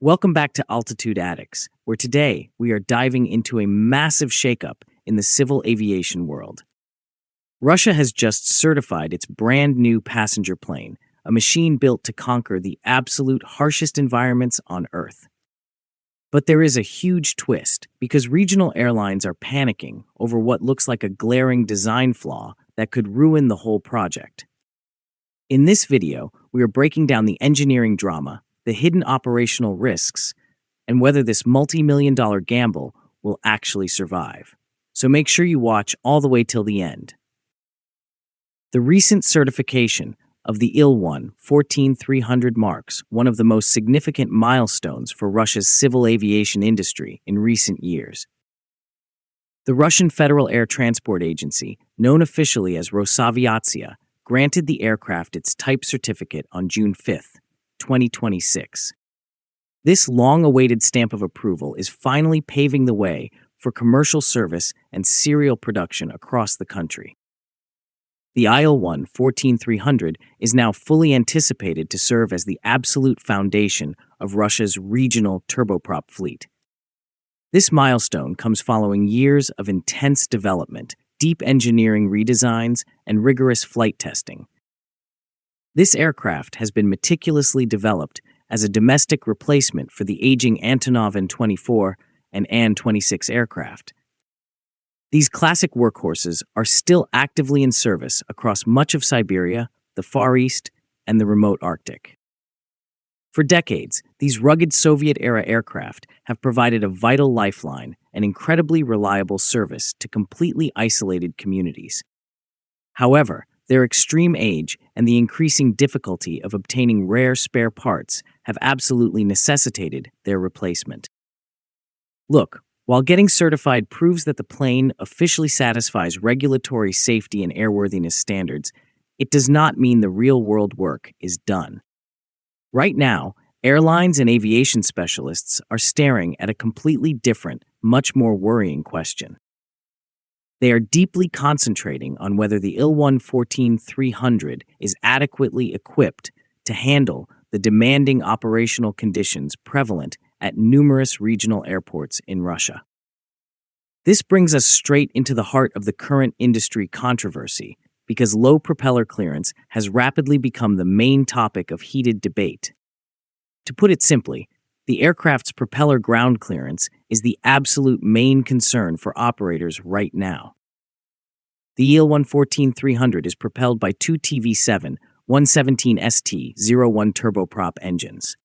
Welcome back to Altitude Attics, where today we are diving into a massive shakeup in the civil aviation world. Russia has just certified its brand new passenger plane, a machine built to conquer the absolute harshest environments on Earth. But there is a huge twist, because regional airlines are panicking over what looks like a glaring design flaw that could ruin the whole project. In this video, we are breaking down the engineering drama, the hidden operational risks, and whether this multi-million-dollar gamble will actually survive. So make sure you watch all the way till the end. The recent certification of the Il-114-300 marks one of the most significant milestones for Russia's civil aviation industry in recent years. The Russian Federal Air Transport Agency, known officially as Rosaviatsiya, granted the aircraft its type certificate on June 5, 2026. This long-awaited stamp of approval is finally paving the way for commercial service and serial production across the country. The Il-114-300 is now fully anticipated to serve as the absolute foundation of Russia's regional turboprop fleet. This milestone comes following years of intense development, deep engineering redesigns, and rigorous flight testing. This aircraft has been meticulously developed as a domestic replacement for the aging Antonov An-24 and An-26 aircraft. These classic workhorses are still actively in service across much of Siberia, the Far East, and the remote Arctic. For decades, these rugged Soviet-era aircraft have provided a vital lifeline and incredibly reliable service to completely isolated communities. However, their extreme age and the increasing difficulty of obtaining rare spare parts have absolutely necessitated their replacement. Look, while getting certified proves that the plane officially satisfies regulatory safety and airworthiness standards, it does not mean the real-world work is done. Right now, airlines and aviation specialists are staring at a completely different, much more worrying question. They are deeply concentrating on whether the Il-114-300 is adequately equipped to handle the demanding operational conditions prevalent at numerous regional airports in Russia. This brings us straight into the heart of the current industry controversy, because low propeller clearance has rapidly become the main topic of heated debate. To put it simply, the aircraft's propeller ground clearance is the absolute main concern for operators right now. The Il-114-300 is propelled by two TV7 117ST-01 turboprop engines.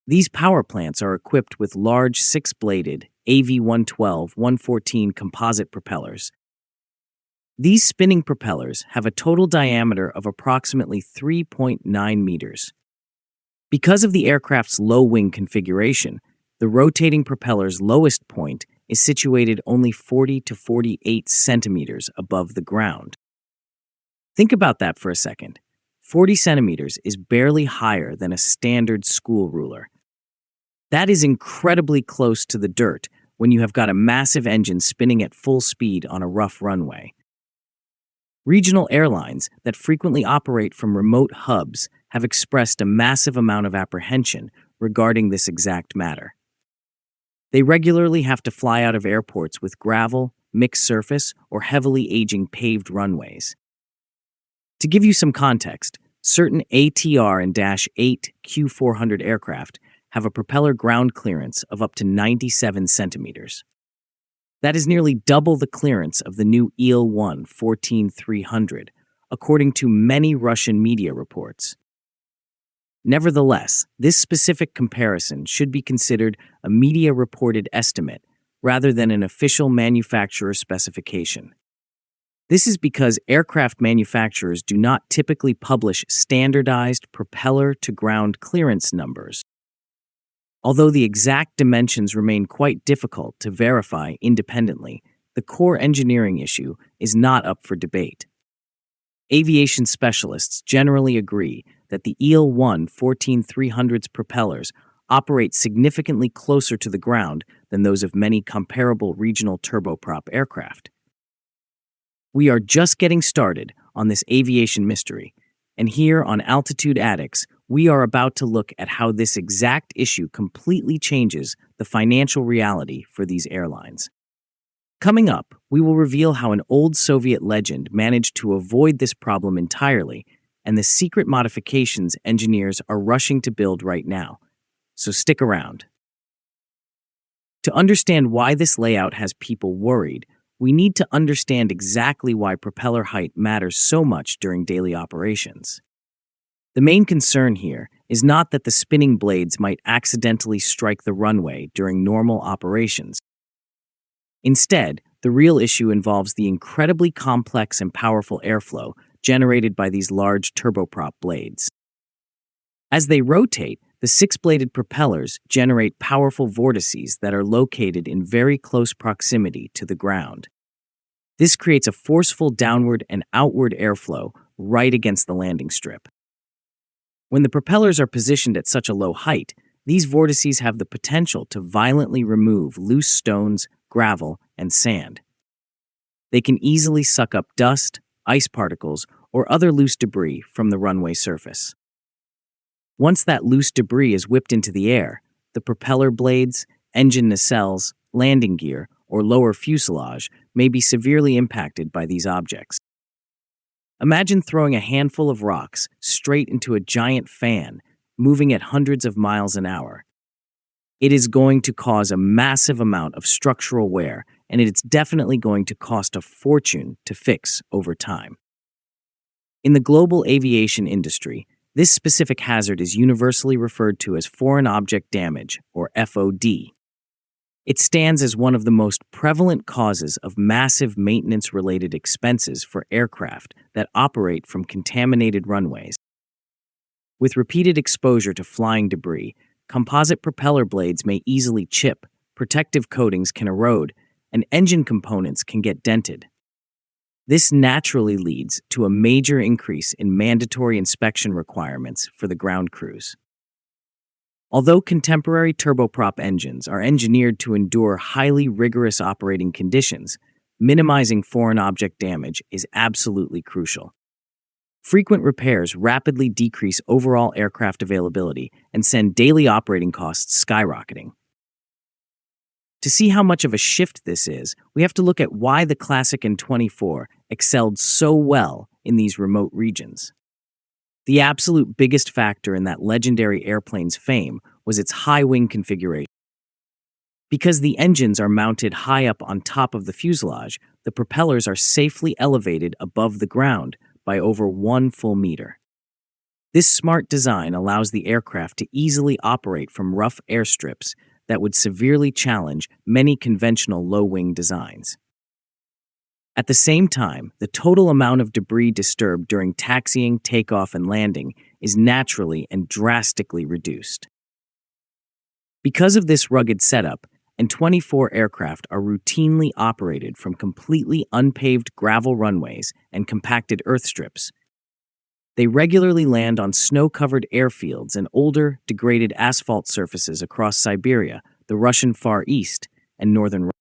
These power plants are equipped with large six-bladed Av-112-114 composite propellers. These spinning propellers have a total diameter of approximately 3.9 meters. Because of the aircraft's low wing configuration, the rotating propeller's lowest point is situated only 40 to 48 centimeters above the ground. Think about that for a second. 40 centimeters is barely higher than a standard school ruler. That is incredibly close to the dirt when you have got a massive engine spinning at full speed on a rough runway. Regional airlines that frequently operate from remote hubs have expressed a massive amount of apprehension regarding this exact matter. They regularly have to fly out of airports with gravel, mixed surface, or heavily aging paved runways. To give you some context, certain ATR and Dash 8 Q400 aircraft have a propeller ground clearance of up to 97 centimeters. That is nearly double the clearance of the new Il-114-300, according to many Russian media reports. Nevertheless, this specific comparison should be considered a media-reported estimate rather than an official manufacturer specification. This is because aircraft manufacturers do not typically publish standardized propeller-to-ground clearance numbers. Although the exact dimensions remain quite difficult to verify independently, the core engineering issue is not up for debate. Aviation specialists generally agree that the Il-114-300's propellers operate significantly closer to the ground than those of many comparable regional turboprop aircraft. We are just getting started on this aviation mystery, and here on Altitude Attics, we are about to look at how this exact issue completely changes the financial reality for these airlines. Coming up, we will reveal how an old Soviet legend managed to avoid this problem entirely and the secret modifications engineers are rushing to build right now. So stick around. To understand why this layout has people worried, we need to understand exactly why propeller height matters so much during daily operations. The main concern here is not that the spinning blades might accidentally strike the runway during normal operations. Instead, the real issue involves the incredibly complex and powerful airflow generated by these large turboprop blades. As they rotate, the six-bladed propellers generate powerful vortices that are located in very close proximity to the ground. This creates a forceful downward and outward airflow right against the landing strip. When the propellers are positioned at such a low height, these vortices have the potential to violently remove loose stones, gravel, and sand. They can easily suck up dust, ice particles, or other loose debris from the runway surface. Once that loose debris is whipped into the air, the propeller blades, engine nacelles, landing gear, or lower fuselage may be severely impacted by these objects. Imagine throwing a handful of rocks straight into a giant fan, moving at hundreds of miles an hour. It is going to cause a massive amount of structural wear, and it's definitely going to cost a fortune to fix over time. In the global aviation industry, this specific hazard is universally referred to as foreign object damage, or FOD. It stands as one of the most prevalent causes of massive maintenance-related expenses for aircraft that operate from contaminated runways. With repeated exposure to flying debris, composite propeller blades may easily chip, protective coatings can erode, and engine components can get dented. This naturally leads to a major increase in mandatory inspection requirements for the ground crews. Although contemporary turboprop engines are engineered to endure highly rigorous operating conditions, minimizing foreign object damage is absolutely crucial. Frequent repairs rapidly decrease overall aircraft availability and send daily operating costs skyrocketing. To see how much of a shift this is, we have to look at why the classic An-24 excelled so well in these remote regions. The absolute biggest factor in that legendary airplane's fame was its high wing configuration. Because the engines are mounted high up on top of the fuselage, the propellers are safely elevated above the ground by over 1 full meter. This smart design allows the aircraft to easily operate from rough airstrips that would severely challenge many conventional low-wing designs. At the same time, the total amount of debris disturbed during taxiing, takeoff, and landing is naturally and drastically reduced. Because of this rugged setup, An-24 aircraft are routinely operated from completely unpaved gravel runways and compacted earth strips. They regularly land on snow-covered airfields and older, degraded asphalt surfaces across Siberia, the Russian Far East, and northern Russia.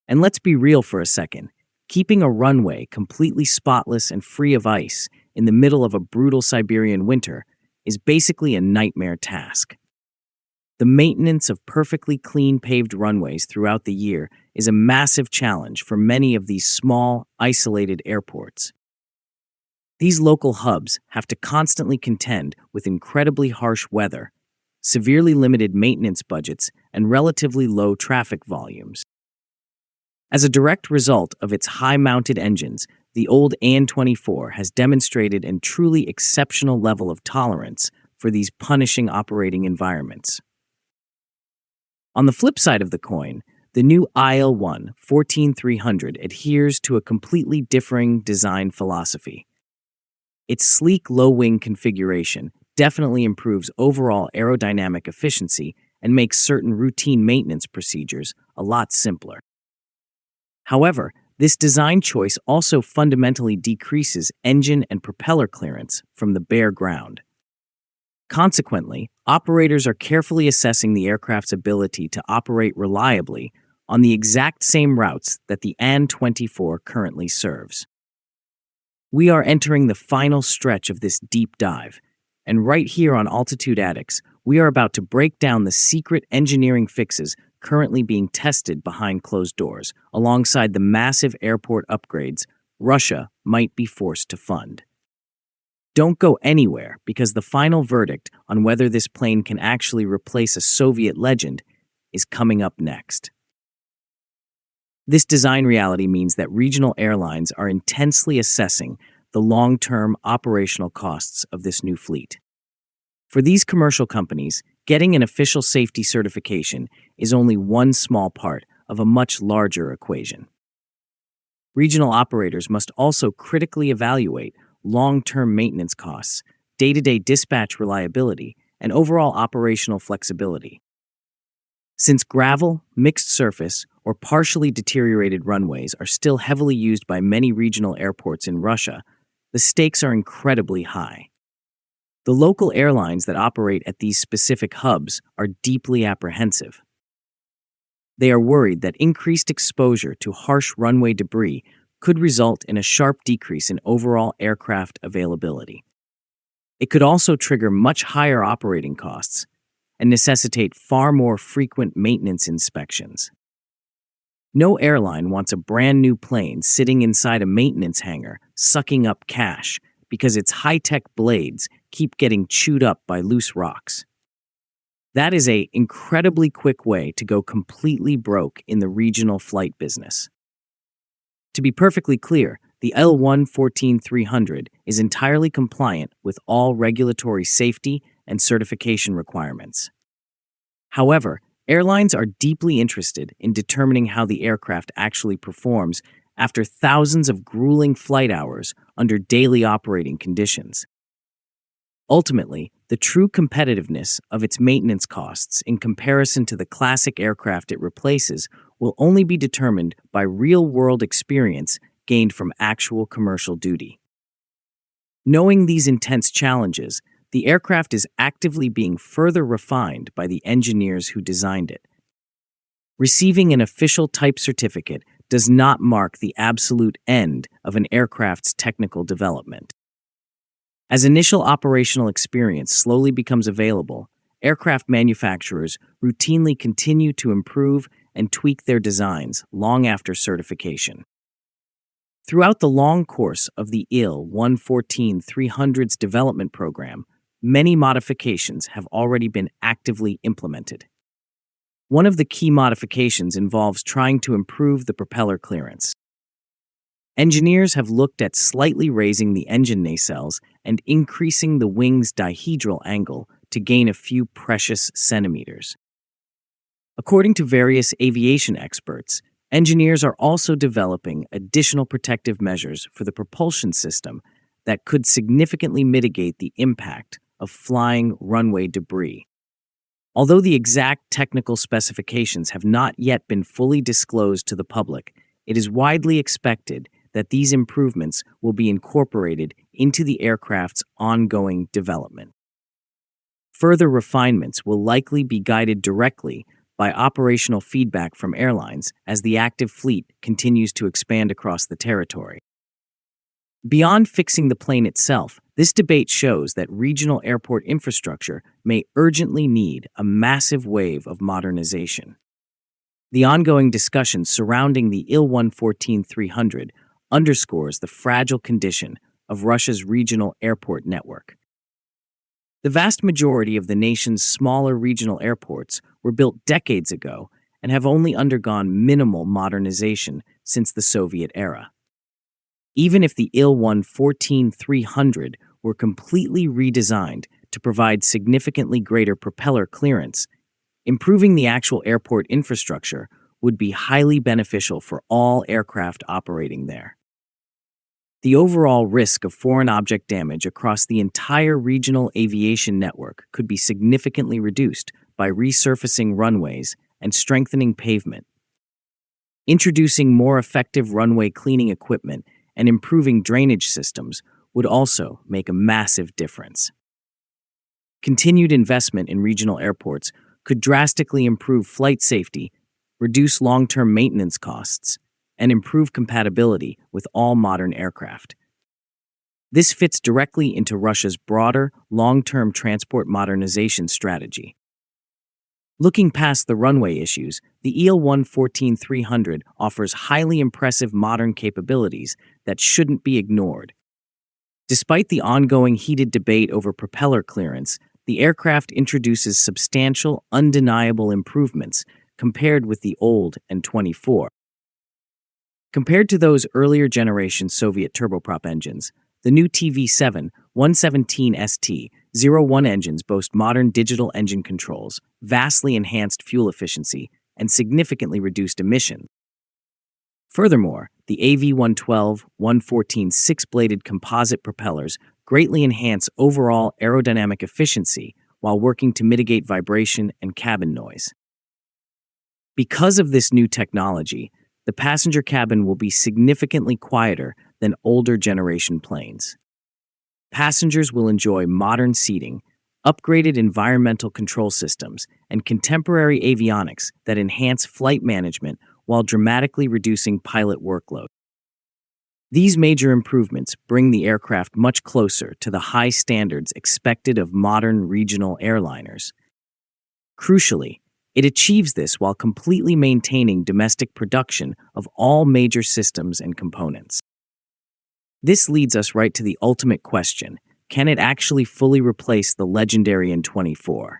And let's be real for a second. Keeping a runway completely spotless and free of ice in the middle of a brutal Siberian winter is basically a nightmare task. The maintenance of perfectly clean paved runways throughout the year is a massive challenge for many of these small, isolated airports. These local hubs have to constantly contend with incredibly harsh weather, severely limited maintenance budgets, and relatively low traffic volumes. As a direct result of its high-mounted engines, the old An-24 has demonstrated a truly exceptional level of tolerance for these punishing operating environments. On the flip side of the coin, the new Il-114-300 adheres to a completely differing design philosophy. Its sleek low-wing configuration definitely improves overall aerodynamic efficiency and makes certain routine maintenance procedures a lot simpler. However, this design choice also fundamentally decreases engine and propeller clearance from the bare ground. Consequently, operators are carefully assessing the aircraft's ability to operate reliably on the exact same routes that the An-24 currently serves. We are entering the final stretch of this deep dive, And right here on Altitude Addicts, we are about to break down the secret engineering fixes currently being tested behind closed doors, alongside the massive airport upgrades Russia might be forced to fund. Don't go anywhere, because the final verdict on whether this plane can actually replace a Soviet legend is coming up next. This design reality means that regional airlines are intensely assessing the long-term operational costs of this new fleet. For these commercial companies, getting an official safety certification is only one small part of a much larger equation. Regional operators must also critically evaluate long-term maintenance costs, day-to-day dispatch reliability, and overall operational flexibility. Since gravel, mixed surface, or partially deteriorated runways are still heavily used by many regional airports in Russia, the stakes are incredibly high. The local airlines that operate at these specific hubs are deeply apprehensive. They are worried that increased exposure to harsh runway debris could result in a sharp decrease in overall aircraft availability. It could also trigger much higher operating costs and necessitate far more frequent maintenance inspections. No airline wants a brand new plane sitting inside a maintenance hangar sucking up cash because its high-tech blades keep getting chewed up by loose rocks. That is an incredibly quick way to go completely broke in the regional flight business. To be perfectly clear, the Il-114-300 is entirely compliant with all regulatory safety and certification requirements. However, airlines are deeply interested in determining how the aircraft actually performs after thousands of grueling flight hours under daily operating conditions. Ultimately, the true competitiveness of its maintenance costs in comparison to the classic aircraft it replaces will only be determined by real-world experience gained from actual commercial duty. Knowing these intense challenges, the aircraft is actively being further refined by the engineers who designed it. Receiving an official type certificate does not mark the absolute end of an aircraft's technical development. As initial operational experience slowly becomes available, aircraft manufacturers routinely continue to improve and tweak their designs long after certification. Throughout the long course of the Il-114-300's development program, many modifications have already been actively implemented. One of the key modifications involves trying to improve the propeller clearance. Engineers have looked at slightly raising the engine nacelles and increasing the wing's dihedral angle to gain a few precious centimeters. According to various aviation experts, engineers are also developing additional protective measures for the propulsion system that could significantly mitigate the impact of flying runway debris. Although the exact technical specifications have not yet been fully disclosed to the public, it is widely expected that these improvements will be incorporated into the aircraft's ongoing development. Further refinements will likely be guided directly by operational feedback from airlines as the active fleet continues to expand across the territory. Beyond fixing the plane itself, this debate shows that regional airport infrastructure may urgently need a massive wave of modernization. The ongoing discussion surrounding the Il-114-300 underscores the fragile condition of Russia's regional airport network. The vast majority of the nation's smaller regional airports were built decades ago and have only undergone minimal modernization since the Soviet era. Even if the Il-114-300 were completely redesigned to provide significantly greater propeller clearance, improving the actual airport infrastructure would be highly beneficial for all aircraft operating there. The overall risk of foreign object damage across the entire regional aviation network could be significantly reduced by resurfacing runways and strengthening pavement. Introducing more effective runway cleaning equipment and improving drainage systems would also make a massive difference. Continued investment in regional airports could drastically improve flight safety, reduce long-term maintenance costs, and improve compatibility with all modern aircraft. This fits directly into Russia's broader, long-term transport modernization strategy. Looking past the runway issues, the Il-114-300 offers highly impressive modern capabilities that shouldn't be ignored. Despite the ongoing heated debate over propeller clearance, the aircraft introduces substantial, undeniable improvements compared with the old An-24. Compared to those earlier generation Soviet turboprop engines, the new TV7 117ST-01 engines boast modern digital engine controls, vastly enhanced fuel efficiency, and significantly reduced emissions. Furthermore, the AV-112-114 six-bladed composite propellers greatly enhance overall aerodynamic efficiency while working to mitigate vibration and cabin noise. Because of this new technology, the passenger cabin will be significantly quieter than older generation planes. Passengers will enjoy modern seating, upgraded environmental control systems, and contemporary avionics that enhance flight management while dramatically reducing pilot workload. These major improvements bring the aircraft much closer to the high standards expected of modern regional airliners. Crucially, it achieves this while completely maintaining domestic production of all major systems and components. This leads us right to the ultimate question: can it actually fully replace the legendary An-24?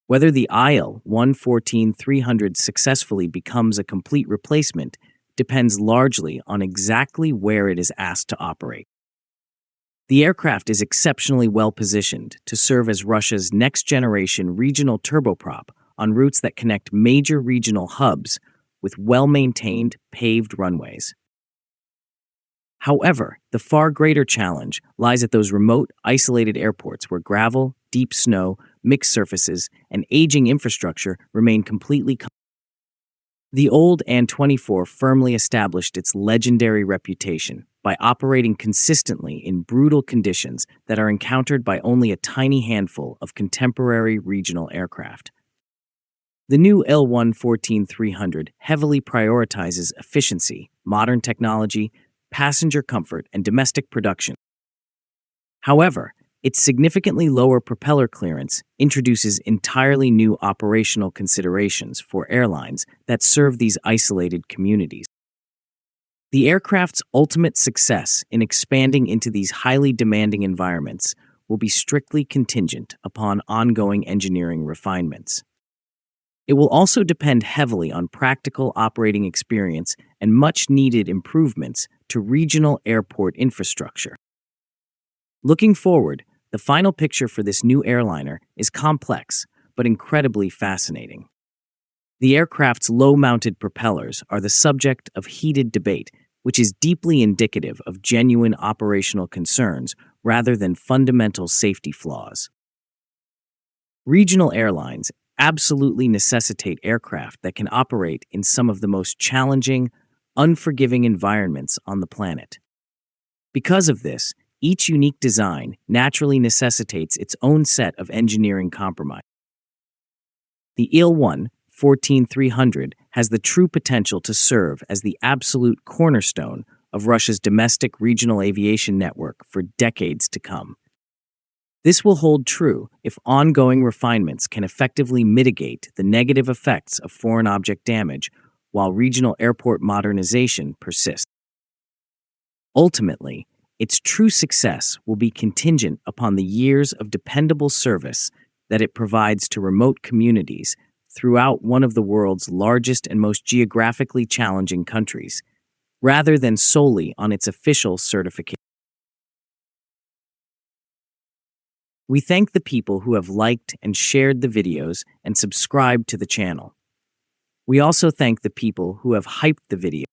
Whether the Il-114-300 successfully becomes a complete replacement depends largely on exactly where it is asked to operate. The aircraft is exceptionally well positioned to serve as Russia's next-generation regional turboprop on routes that connect major regional hubs with well-maintained paved runways. However, the far greater challenge lies at those remote, isolated airports where gravel, deep snow, mixed surfaces, and aging infrastructure remain completely. The old An-24 firmly established its legendary reputation by operating consistently in brutal conditions that are encountered by only a tiny handful of contemporary regional aircraft. The new Il-114-300 heavily prioritizes efficiency, modern technology, passenger comfort, and domestic production. However, its significantly lower propeller clearance introduces entirely new operational considerations for airlines that serve these isolated communities. The aircraft's ultimate success in expanding into these highly demanding environments will be strictly contingent upon ongoing engineering refinements. It will also depend heavily on practical operating experience and much-needed improvements to regional airport infrastructure. Looking forward, the final picture for this new airliner is complex but incredibly fascinating. The aircraft's low-mounted propellers are the subject of heated debate, which is deeply indicative of genuine operational concerns rather than fundamental safety flaws. Regional airlines absolutely necessitate aircraft that can operate in some of the most challenging, unforgiving environments on the planet. Because of this, each unique design naturally necessitates its own set of engineering compromise. The Il-114-300 has the true potential to serve as the absolute cornerstone of Russia's domestic regional aviation network for decades to come. This will hold true if ongoing refinements can effectively mitigate the negative effects of foreign object damage while regional airport modernization persists. Ultimately, its true success will be contingent upon the years of dependable service that it provides to remote communities throughout one of the world's largest and most geographically challenging countries, rather than solely on its official certification. We thank the people who have liked and shared the videos and subscribed to the channel. We also thank the people who have hyped the video.